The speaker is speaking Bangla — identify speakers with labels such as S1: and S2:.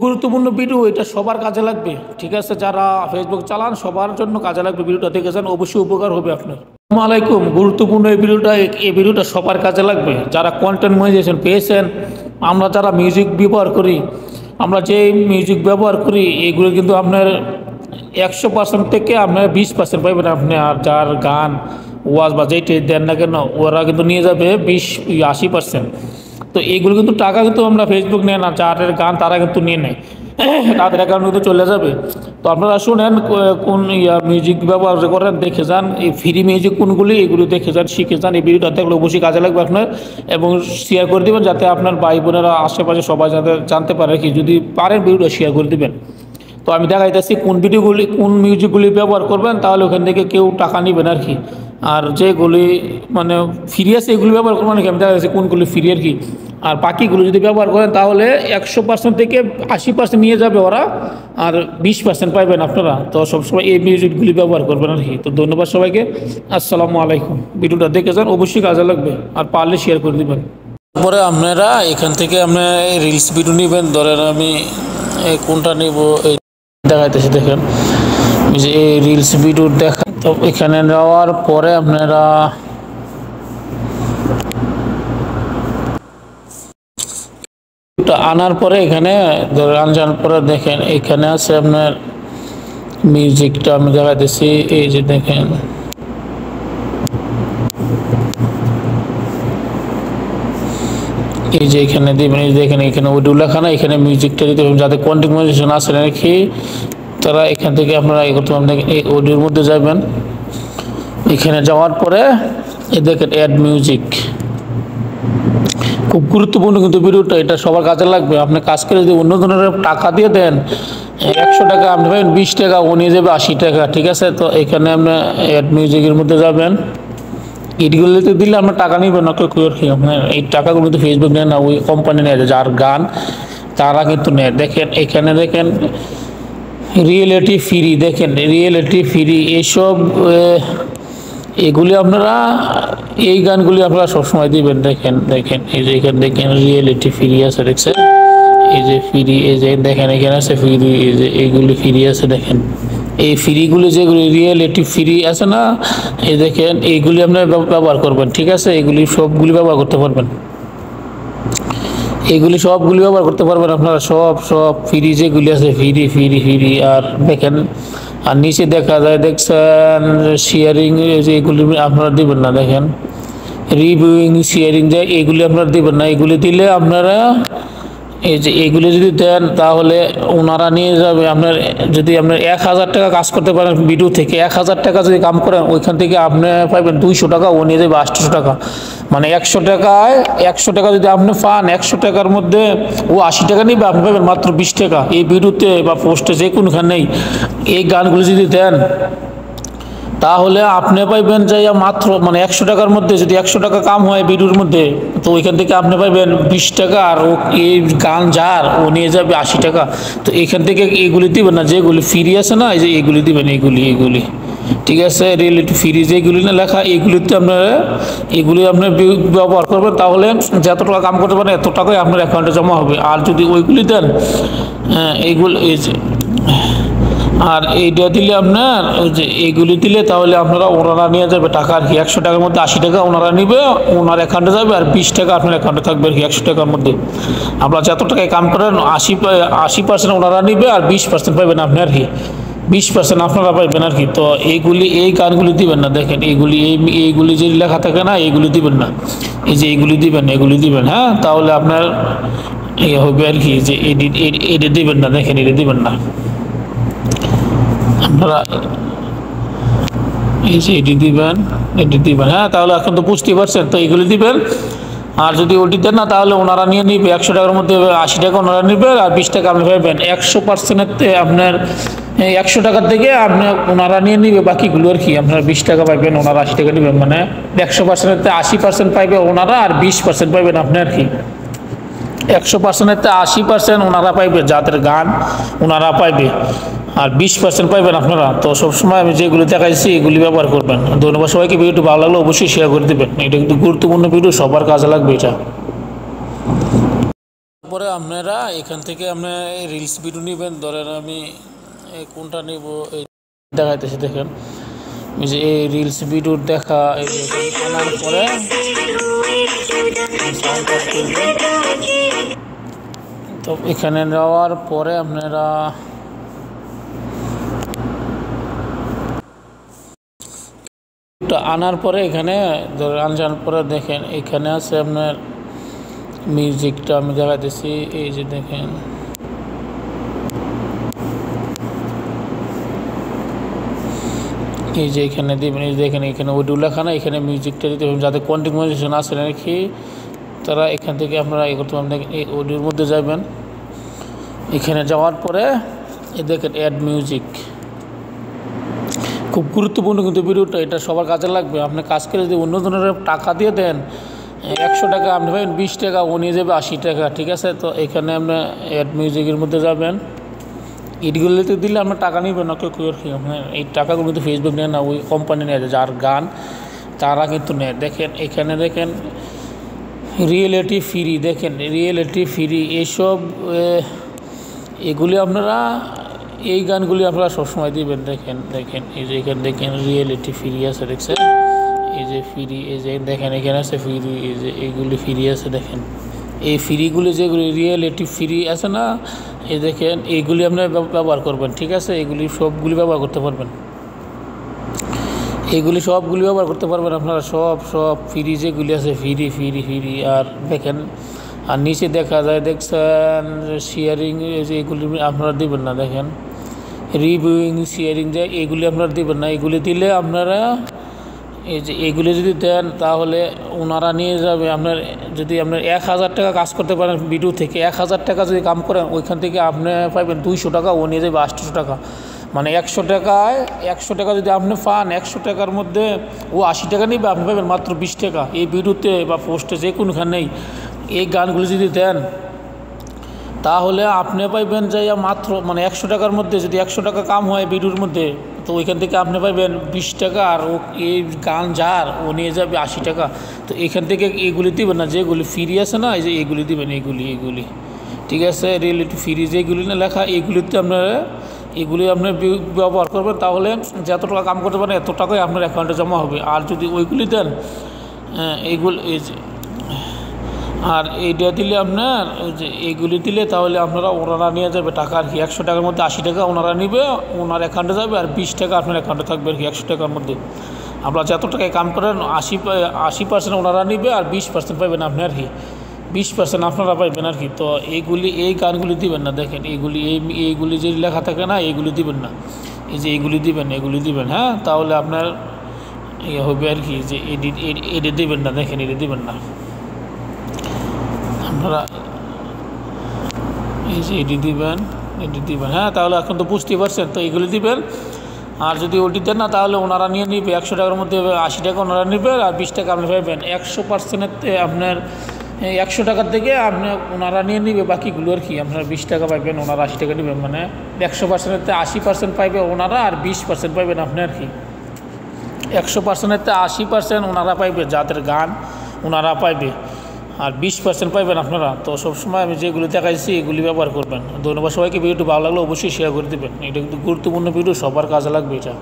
S1: গুরুত্বপূর্ণ ভিডিও, এটা সবার কাজে লাগবে। ঠিক আছে, যারা ফেসবুক চালান সবার জন্য কাজে লাগবে। ভিডিওটা দেখেছেন, অবশ্যই উপকার হবে আপনার। আসসালামু আলাইকুম। গুরুত্বপূর্ণ এই ভিডিওটা সবার কাজে লাগবে। যারা কন্টেন্ট মনিটাইজেশন পেয়েছেন, আমরা যারা মিউজিক ব্যবহার করি, আমরা যে মিউজিক ব্যবহার করি এগুলো কিন্তু আপনার 100% থেকে আপনার 20% পাইবেন আপনি। আর যার গান ওয়াজ বা যেইটাই দেন না কেন, ওরা কিন্তু নিয়ে যাবে 80%। তো এইগুলো কিন্তু টাকা কিন্তু আমরা ফেসবুক নেয় না, যাদের গান তারা কিন্তু নিয়ে নেয়, তাদের অ্যাকাউন্ট কিন্তু চলে যাবে। তো আপনারা শুনেন কোন মিউজিক ব্যবহার করেন, দেখে যান এই ফ্রি মিউজিক কোনগুলি, এগুলো দেখে যান, শিখে যান। এই ভিডিওটা দেখলে অবশ্যই কাজে লাগবে আপনার, এবং শেয়ার করে দেবেন যাতে আপনার ভাই বোনেরা আশেপাশে সবাই যাতে জানতে পারে। কি যদি পারেন ভিডিওটা শেয়ার করে দেবেন। তো আমি দেখাইতেছি কোন ভিডিওগুলি কোন মিউজিকগুলি ব্যবহার করবেন, তাহলে ওখান থেকে কেউ টাকা নেবেন আর কি। আর যেগুলি মানে ফ্রি আছে এগুলি ব্যবহার করবেন আর কি। আমি দেখাইতেছি কোনগুলি ফ্রি আর কি। আর বাকিগুলো যদি ব্যবহার করেন তাহলে 100% থেকে 80% নিয়ে যাবে ওরা, আর 20% পাইবেন আপনারা। তো সবসময় এই মিউজিকগুলি ব্যবহার করবেন আর কি। তো ধন্যবাদ সবাইকে। আসসালামু আলাইকুম। ভিডিওটা দেখে যান, অবশ্যই কাজে লাগবে, আর পারলে শেয়ার করে দেবেন। তারপরে আপনারা এখান থেকে আপনার রিলস ভিডিও নেবেন। ধরেন আমি কোনটা নেব, এই দেখাইতেছি, দেখেন যে এই রিলস ভিডিও দেখা। তো এখানে নেওয়ার পরে আপনারা আনার পরে এখানে আনার পরে দেখেন এখানে আছে আপনার মিউজিকটা। আমি দেখাইতেছি, এই যে দেখেন এই যে এখানে দিবেন, এই যে দেখেন এখানে অডিও লেখা না, এখানে মিউজিকটা দিতে হবে। যাদের কন্টেন্ট মনিটাইজেশন আছে নাকি তারা এখান থেকে আপনারা এই করতে পারবেন। এই অডিওর মধ্যে যাবেন, এখানে যাওয়ার পরে এই দেখেন অ্যাড মিউজিক। খুব গুরুত্বপূর্ণ কিন্তু ভিডিওটা, এটা সবার কাজে লাগবে। আপনি কাজ করে যদি অন্য ধরনের টাকা দিয়ে দেন, 100 টাকা আপনি পাবেন 20 টাকা, ও নিয়ে যাবে 80 টাকা। ঠিক আছে, তো এখানে আপনি অ্যাড মিউজিকের মধ্যে যাবেন। এইগুলোতে দিলে আপনার টাকা নেবেন না কেউ আর কি। আপনার এই টাকাগুলো তো ফেসবুক নেয় না, ওই কোম্পানি নেয়, যার গান তারা কিন্তু নেয়। দেখেন এখানে দেখেন রিয়েলিটি ফ্রি, দেখেন রিয়েলিটি ফ্রি এইসব এগুলি আপনারা এই গানগুলি আপনারা সবসময় দিবেন। দেখেন দেখেন এই যে এখানে দেখেন রিয়েলিটি ফ্রি আছে, দেখছেন এই যে ফ্রি, এই যে দেখেন এখানে আছে ফ্রি, এই যে এইগুলি ফ্রি আছে। দেখেন এই ফ্রিগুলি যেগুলি রিয়েলিটি ফ্রি আছে না, এই দেখেন এইগুলি আপনারা ব্যবহার করবেন। ঠিক আছে, এগুলি সবগুলি ব্যবহার করতে পারবেন, এগুলি সবগুলি ব্যবহার করতে পারবেন আপনারা। সব ফ্রি যেগুলি আছে ফ্রি ফ্রি ফ্রি। আর দেখেন আর নিচে দেখা যায়, দেখছেন শেয়ারিং, যে এগুলি আপনারা দিবেন না। দেখেন রিভিউইং, শেয়ারিং যায়, এগুলি আপনারা দিবেন না। এগুলি দিলে আপনারা এই যে এগুলি যদি দেন তাহলে ওনারা নিয়ে যাবে আপনার। যদি আপনার 1000 টাকা কাজ করতে পারেন ভিডিও থেকে, 1000 টাকা যদি কাম করেন ওইখান থেকে আপনি পাইবেন 200 টাকা, ও নিয়ে যাবে 800 টাকা। মানে 100 টাকায় 100 টাকা যদি আপনি পান, 100 টাকার মধ্যে ও 80 টাকা নিবে, আপনি পাবেন মাত্র 20 টাকা। এই ভিডিওতে বা পোস্টে যে কোনখানেই এই গানগুলো যদি দেন তাহলে আপনি পাইবেন যে মাত্র মানে 100 টাকার মধ্যে, যদি 100 টাকা কাম হয় ভিডিওর মধ্যে, তো ওইখান থেকে আপনি পাইবেন 20 টাকা। আর ও এই গান যার, ও নিয়ে যাবে 80 টাকা। তো এখান থেকে এগুলি দিবেন না, যেগুলি ফ্রি আছে না, এই যে এগুলি দিবেন, এগুলি ঠিক আছে। রিয়েলিটি ফ্রি যেগুলি না লেখা, এগুলিতে আপনারা এগুলি আপনার ব্যবহার করবেন। তাহলে যত টাকা কাম করতে পারেন এত টাকাই আপনার অ্যাকাউন্টে জমা হবে। আর যদি ওইগুলি দেন, এইগুলো এই যে, আর এইটা দিলে আপনার ওই যে এইগুলি দিলে তাহলে আপনারা ওনারা নিয়ে যাবে টাকা আর কি। 100 টাকার মধ্যে 80 টাকা ওনারা নিবে, ওনার অ্যাকাউন্টে যাবে, আর 20 টাকা আপনার অ্যাকাউন্টে থাকবে আর কি। 100 টাকার মধ্যে আপনারা যত টাকায় কাম করেন 80% ওনারা নিবে, আর 20% পাইবেন আপনি আর কি। 20% আপনারা পাইবেন আর কি। তো এইগুলি এই গানগুলি দিবেন না। দেখেন এইগুলি যে লেখা থাকে না, এইগুলি দিবেন না। এই যে এইগুলি দিবেন, হ্যাঁ, তাহলে আপনার হবে আর কি। যে এটি দিবেন না, দেখেন এটি দিবেন না আপনারা। এই যে এটি দিবেন, হ্যাঁ, তাহলে এখন তো বুঝতেই পারছেন। তো এইগুলি দিবেন। আর যদি ওটি দেন না তাহলে ওনারা নিয়ে নিবে, 100 টাকার মধ্যে 80 টাকা ওনারা নিবে, আর 20 টাকা আপনি পাবেন। 100%-এতে আপনার 100 টাকার থেকে আপনি ওনারা নিয়ে নিবে বাকিগুলো আর কি। আপনার 20 টাকা পাইবেন, ওনারা 80 টাকা নেবেন। মানে 100%-এতে 80% পাইবে ওনারা, আর 20% পাইবেন আপনি আর কি। 100%-এতে 80% ওনারা পাইবে, যাদের গান ওনারা পাইবে, আর 20% পাইবেন আপনারা। তো সবসময় আমি যেগুলি দেখাইছি এগুলি ব্যবহার করবেন। ধন্যবাদ সবাইকে। ভিডিওটি ভালো লাগলে অবশ্যই শেয়ার করে দেবেন। এটা কিন্তু গুরুত্বপূর্ণ ভিডিও, সবার কাজে লাগবে এটা। পরে আপনারা এখান থেকে আপনার রিলস ভিডিও নেবেন। ধরেন আমি কোনটা নেব এই দেখাইতেছি, দেখেন এই যে এই রিলস ভিডিও দেখা আনার পরে তো এখানে যাওয়ার পরে আপনারা আনার পরে এখানে আনার পরে দেখেন এখানে আছে আপনার মিউজিকটা আমি দেখাইতেছি। এই যে দেখেন এই যে এখানে দেবেন, এই যে দেখেন এখানে অডিও লেখা না, এখানে মিউজিকটা দিতে হবে। যাদের কন্টেন্ট মনিটাইজেশন আছে নাকি তারা এখান থেকে আপনারা এই করতে পারবেন। এই অডিওর মধ্যে যাবেন, এখানে যাওয়ার পরে এই দেখেন অ্যাড মিউজিক, খুব গুরুত্বপূর্ণ কিন্তু ভিডিওটা, এটা সবার কাজে লাগবে। আপনি কাজ করে যদি অন্য জনের টাকা দিয়ে দেন 100 টাকা, আপনি পাবেন 20 টাকা, ও নিয়ে যাবে 80 টাকা, ঠিক আছে। তো এখানে আপনি অ্যাড মিউজিকের মধ্যে যাবেন, এগুলোতে দিলে আপনার টাকা নেবেন না কেউ কেউ, আপনার এই টাকাগুলো তো ফেসবুক নেয় না, ওই কোম্পানি নেয় যার গান তারা কিন্তু নেয়। দেখেন এখানে দেখেন রিয়েলিটি ফ্রি, দেখেন রিয়েলিটি ফ্রি, এইসব এগুলি আপনারা এই গানগুলি আপনারা সবসময় দিবেন। দেখেন দেখেন এই যে এখানে দেখেন রিয়েলিটি ফ্রি আছে, দেখছেন এই যে ফ্রি, এই যে দেখেন এখানে আছে ফ্রি, এই যে এইগুলি ফ্রি আছে। দেখেন এই ফ্রিগুলি যেগুলি রিয়েলিটি ফ্রি আছে না, এই দেখেন এইগুলি আপনারা ব্যবহার করবেন, ঠিক আছে। এগুলি সবগুলি ব্যবহার করতে পারবেন, এগুলি সবগুলি ব্যবহার করতে পারবেন আপনারা, সব ফ্রি যেগুলি আছে ফ্রি ফ্রি ফ্রি। আর দেখেন আর নিচে দেখা যায় দেখছেন শেয়ারিং, যে এগুলি আপনারা দেবেন না। দেখেন রিভিউইং শেয়ারিং যায়, এগুলি আপনারা দেবেন না। এগুলি দিলে আপনারা এই যে এগুলি যদি দেন তাহলে ওনারা নিয়ে যাবে। আপনার যদি আপনার 1000 টাকা কাজ করতে পারেন ভিডিও থেকে, 1000 টাকা যদি কাম করেন ওইখান থেকে আপনি পাইবেন 200 টাকা, ও নিয়ে যাবে 800 টাকা। মানে 100 টাকায় 100 টাকা যদি আপনি পান, 100 টাকার মধ্যে ও 80 টাকা নেবে, আপনি পাবেন মাত্র 20 টাকা। এই ভিডিওতে বা পোস্টে যে কোনোখানেই এই গানগুলি যদি দেন তাহলে আপনি পাইবেন যে মাত্র মানে 100 টাকার মধ্যে, যদি 100 টাকা কাম হয় ভিডিওর মধ্যে, তো ওইখান থেকে আপনি পাইবেন 20 টাকা। আর ও এই গান যার ও নিয়ে যাবে 80 টাকা। তো এখান থেকে এগুলি দিবেন না, যেগুলি ফ্রি আছে না, এই যে এগুলি দিবেন, এগুলি ঠিক আছে। রিয়েলিটি ফ্রি যেগুলি না লেখা, এগুলিতে আপনারা এগুলি আপনার ব্যবহার করবেন, তাহলে যত টাকা কাম করতে পারেন এত টাকাই আপনার অ্যাকাউন্টে জমা হবে। আর যদি ওইগুলি দেন এইগুলি এই যে আর এইটা দিলে আপনার যে এইগুলি দিলে তাহলে আপনারা ওনারা নিয়ে যাবে টাকা আর কি। 100 টাকার মধ্যে 80 টাকা ওনারা নিবে, ওনার অ্যাকাউন্টে যাবে, আর 20 টাকা আপনার অ্যাকাউন্টে থাকবে আর কি। 100 টাকার মধ্যে আপনারা যত টাকায় কাম করেন 80% ওনারা নিবে, আর 20% পাইবেন আপনি আর কি, 20% আপনারা পাইবেন আর কি। তো এই গানগুলি দিবেন না। দেখেন এইগুলি যে লেখা থাকে না, এইগুলি দিবেন না, এই যে এইগুলি দিবেন হ্যাঁ, তাহলে আপনার ইয়ে হবে আর কি। যে এডিট দিবেন না, দেখেন এডিট দিবেন না আপনারা, এই যে এডিট দিবেন হ্যাঁ, তাহলে এখন তো বুঝতেই পারছেন। তো এইগুলি দিবেন, আর যদি ওটি দেন না তাহলে ওনারা নিয়ে নিবে। 100 টাকার মধ্যে 80 টাকা ওনারা নেবে, আর 20 টাকা আপনি পাবেন। 100%-এর আপনার 100 টাকার থেকে আপনি ওনারা নিয়ে নিবে বাকিগুলো আর কি। আপনার 20 টাকা পাইবেন, ওনারা 80 টাকা নেবেন। মানে 100%-এর 80% পাইবে ওনারা, আর 20% পাইবেন আপনি আর কি। 100%-এর 80% ওনারা পাইবে, যাদের গান ওনারা পাইবে, আর 20% পাইবেন আপনারা। তো সবসময় আমি যেগুলি দেখাইছি এগুলি ব্যবহার করবেন। ধন্যবাদ সবাইকে। ভিডিওটি ভালো লাগলে অবশ্যই শেয়ার করে দেবেন, এটা কিন্তু গুরুত্বপূর্ণ ভিডিও, সবার কাজে লাগবে এটা।